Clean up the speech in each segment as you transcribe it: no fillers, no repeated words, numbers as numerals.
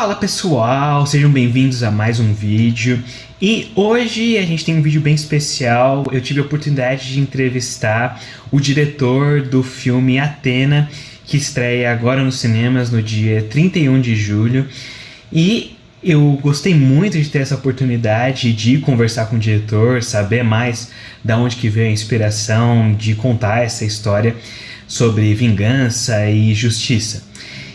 Fala pessoal, sejam bem-vindos a mais um vídeo. E hoje a gente tem um vídeo bem especial. Eu tive a oportunidade de entrevistar o diretor do filme Athena, que estreia agora nos cinemas no dia 31 de julho. E eu gostei muito de ter essa oportunidade de conversar com o diretor, saber mais da onde que veio a inspiração de contar essa história sobre vingança e justiça.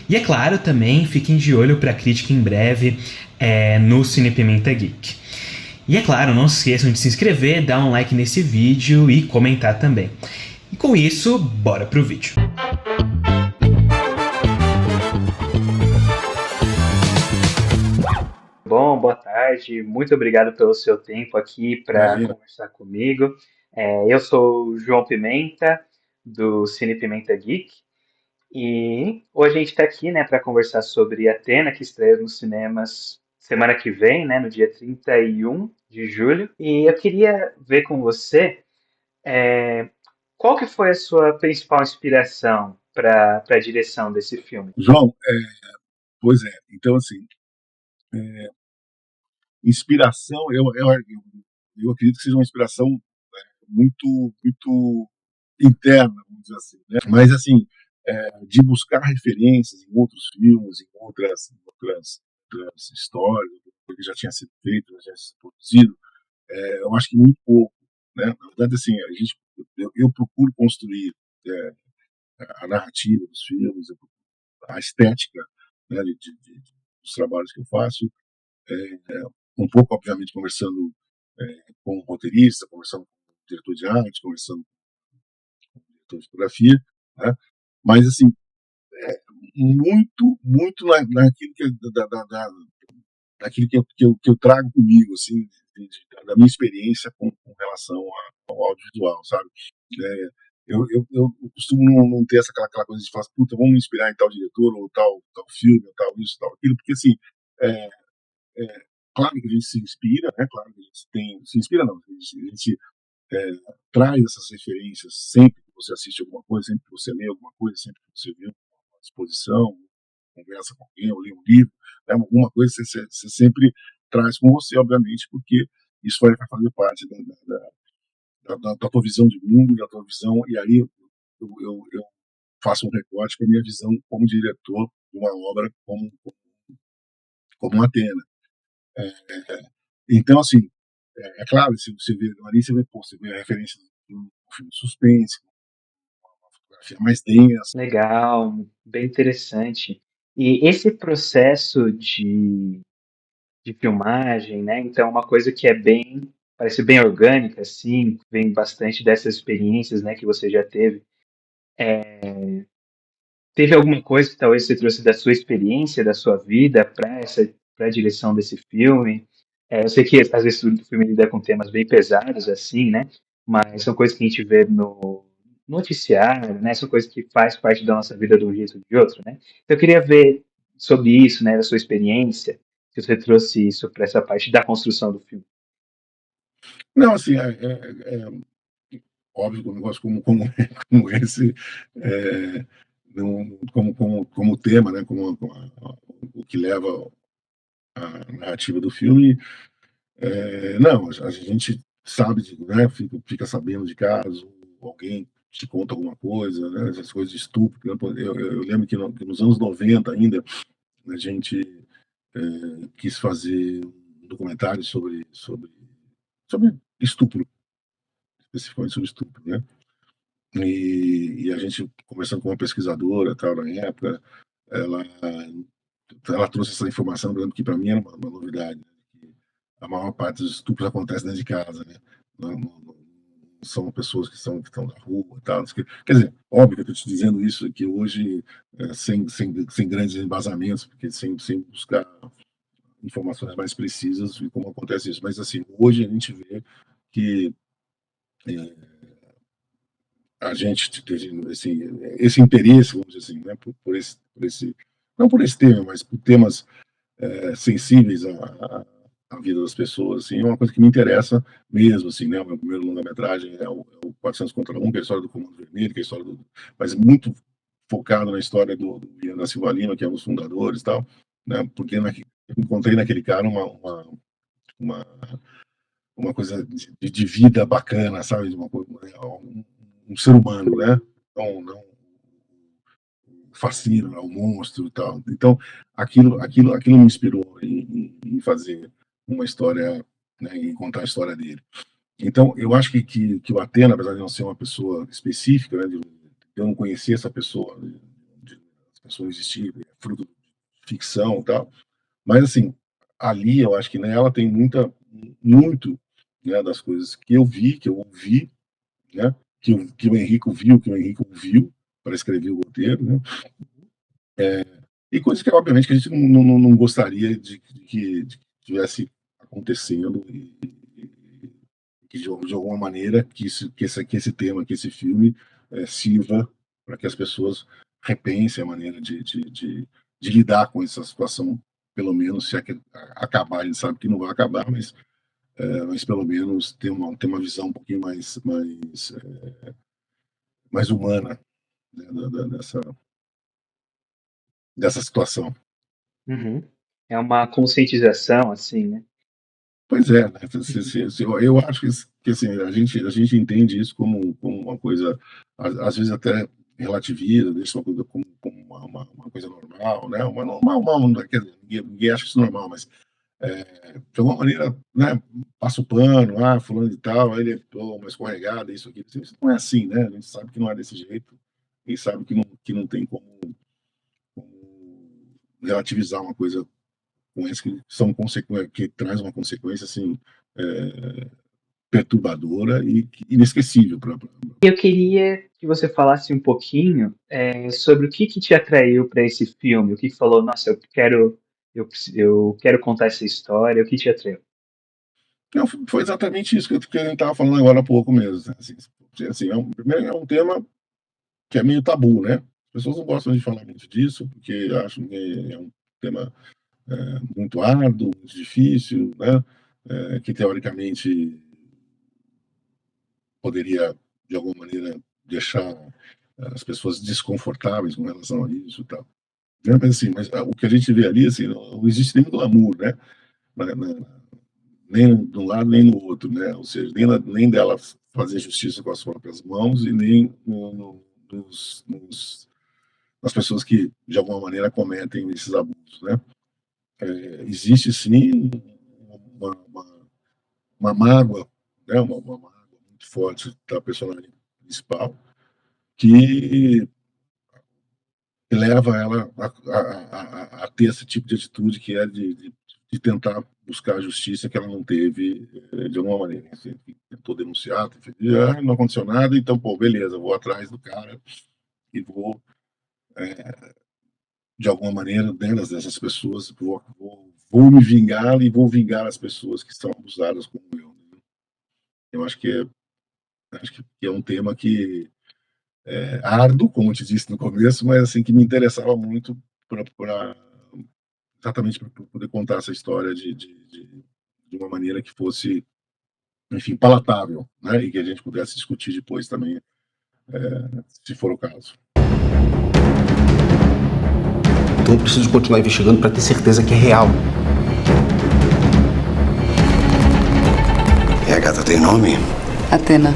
E é claro também, fiquem de olho para a crítica em breve no Cine Pimenta Geek. E é claro, não se esqueçam de se inscrever, dar um like nesse vídeo e comentar também. E com isso, bora pro vídeo. Bom, boa tarde, muito obrigado pelo seu tempo aqui para Imagina. conversar comigo. Eu sou o João Pimenta, do Cine Pimenta Geek. E hoje a gente está aqui, né, para conversar sobre Athena, que estreia nos cinemas semana que vem, né, no dia 31 de julho. E eu queria ver com você é, qual que foi a sua principal inspiração para a direção desse filme. João, pois é, então assim, inspiração, eu acredito que seja uma inspiração muito interna, vamos dizer assim, né? Mas assim, de buscar referências em outros filmes, em outras histórias, que já tinha sido feito, já tinha sido produzido, eu acho que muito pouco, né? Na verdade, assim, eu procuro construir é, a narrativa dos filmes, a estética, né, dos trabalhos que eu faço, um pouco, obviamente, conversando com o roteirista, conversando com o diretor de arte, conversando com o diretor de fotografia, né? Mas, assim, muito naquilo daquilo que eu trago comigo, assim, da minha experiência com relação ao audiovisual, sabe? É, eu costumo não ter aquela coisa de falar, puta, vamos me inspirar em tal diretor, ou tal filme, ou tal isso, tal aquilo, porque, assim, é, é, claro que a gente se inspira, né? Claro que a gente se inspira não, a gente é, traz essas referências sempre que você assiste alguma coisa, sempre que você lê alguma coisa, sempre que você vê uma exposição, conversa com alguém, ou lê um livro, né? Alguma coisa você sempre traz com você, obviamente, porque isso vai fazer parte da tua visão de mundo, da tua visão, e aí eu faço um recorte com a minha visão como diretor de uma obra como Atena. É, então, assim, claro, se você vê ali, você vê a referência de um filme de suspense, uma fotografia mais densa. Legal, bem interessante. E esse processo de filmagem, né? Então, uma coisa que parece bem orgânica, assim, vem bastante dessas experiências, né, que você já teve. Teve alguma coisa que talvez você trouxe da sua experiência, da sua vida, para a direção desse filme? Eu sei que às vezes o filme lida com temas bem pesados, assim, né? Mas são coisas que a gente vê no noticiário, né? São coisas que faz parte da nossa vida de um jeito ou de outro, né? Então, eu queria ver sobre isso, né? Da sua experiência, se você trouxe isso para essa parte da construção do filme. Não, assim, óbvio que um negócio como esse, é, como tema, né, o que leva a narrativa do filme, não, a gente sabe, né, fica sabendo de caso, alguém te conta alguma coisa, né, essas coisas de estupro. Eu lembro que nos anos 90 ainda, a gente quis fazer um documentário sobre estupro, especificamente sobre estupro, né? E a gente, conversando com uma pesquisadora, tal, na época, ela, ela trouxe essa informação, eu lembro que para mim era uma novidade, né? Que a maior parte dos estupros acontece dentro de casa, né? Não são pessoas que estão na rua, tal. Quer dizer, óbvio que eu estou te dizendo isso aqui hoje, sem grandes embasamentos, porque sem buscar informações mais precisas de como acontece isso. Mas, assim, hoje a gente vê que a gente teve esse interesse, vamos dizer assim, né, não por esse tema, mas por temas sensíveis à vida das pessoas, assim, é uma coisa que me interessa mesmo, assim, né, o meu primeiro longa-metragem é o 400 contra 1, que é a história do Comando Vermelho, que é a mas muito focado na história do Ian da Silva Lima, que é um dos fundadores e tal, né? Porque eu encontrei naquele cara uma, uma coisa de vida bacana, sabe? Um ser humano, né? Não fascina, né? O monstro e tal. Então, aquilo me inspirou em fazer uma história, né? Em contar a história dele. Então, eu acho que o Atena, apesar de não ser uma pessoa específica, né? De eu não conhecer essa pessoa, essa pessoa existir, é fruto de ficção e tal. Mas, assim, ali eu acho que nela tem muito, né, das coisas que eu vi, que eu ouvi, né, que o Henrico viu, que o Henrico ouviu para escrever o roteiro, né, e coisas que, obviamente, que a gente não gostaria de que tivesse acontecendo e que, de alguma maneira, que esse tema, que esse filme sirva para que as pessoas repensem a maneira de lidar com essa situação, pelo menos, se é que acabar, a gente sabe que não vai acabar, mas pelo menos ter uma visão um pouquinho mais humana, né, dessa situação. Uhum. É uma conscientização, assim, né? Pois é, né? Eu acho que assim, a gente entende isso como uma coisa, às vezes até relativiza, deixa uma coisa como uma coisa normal, né? Uma normal, quer dizer, ninguém acha isso normal, mas de alguma maneira, né, passa o pano, fulano de tal, aí ele pô, uma escorregada, isso aqui. Isso não é assim, né? A gente sabe que não é desse jeito, e sabe que não tem como relativizar uma coisa com essa que traz uma consequência assim é, perturbadora e inesquecível para. Eu queria que você falasse um pouquinho sobre o que te atraiu para esse filme, o que falou, nossa, eu quero contar essa história, o que te atraiu? Não, foi exatamente isso que a gente estava falando agora há pouco mesmo. Né? Assim, primeiro é um tema que é meio tabu, né? As pessoas não gostam de falar muito disso, porque acham que é um tema muito árduo, muito difícil, né? Que teoricamente poderia, de alguma maneira, deixar as pessoas desconfortáveis com relação a isso e tal. Né? Mas o que a gente vê ali, assim, não existe nenhum glamour, né? Nem de um lado nem no outro, né? Ou seja, nem dela fazer justiça com as próprias mãos e nem nas pessoas que, de alguma maneira, cometem esses abusos, né? Existe, sim, uma, uma, uma mágoa, né? Uma mágoa muito forte da personagem principal que leva ela a ter esse tipo de atitude que é de tentar buscar a justiça que ela não teve de alguma maneira. Assim, tentou denunciar, não aconteceu nada, então, pô, beleza, vou atrás do cara e vou, de alguma maneira, dessas pessoas, vou me vingar e vou vingar as pessoas que são abusadas como eu. Né? Eu acho que é um tema que é árduo, como eu te disse no começo, mas assim que me interessava muito para exatamente para poder contar essa história de uma maneira que fosse, enfim, palatável, né? E que a gente pudesse discutir depois também, se for o caso. Então eu preciso continuar investigando para ter certeza que é real. E a gata tem nome? Atena.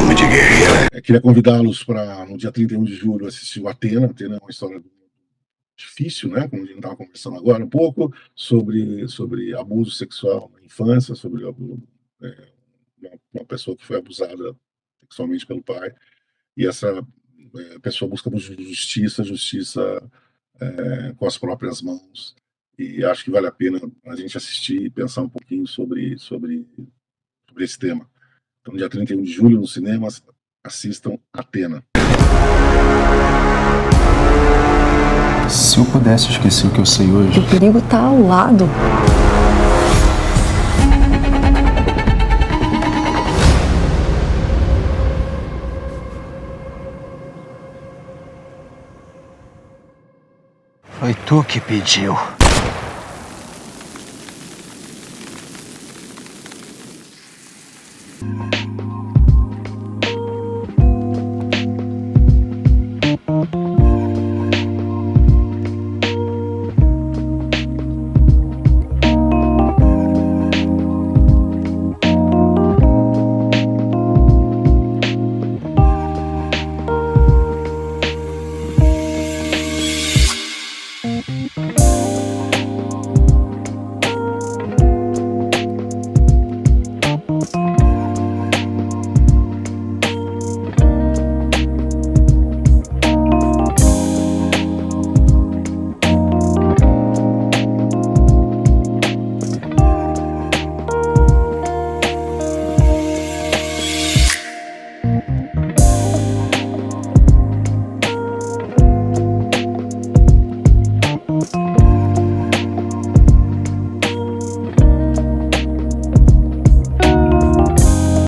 Nome de guerreira. Queria convidá-los para, no dia 31 de julho, assistir o Atena. Atena é uma história difícil, né? Como a gente estava conversando agora um pouco, sobre abuso sexual na infância, sobre uma pessoa que foi abusada sexualmente pelo pai, e essa pessoa busca justiça com as próprias mãos. E acho que vale a pena a gente assistir e pensar um pouquinho sobre esse tema. Então, dia 31 de julho, nos cinemas, assistam Atena. Se eu pudesse esquecer o que eu sei hoje... O perigo tá ao lado. Foi tu que pediu.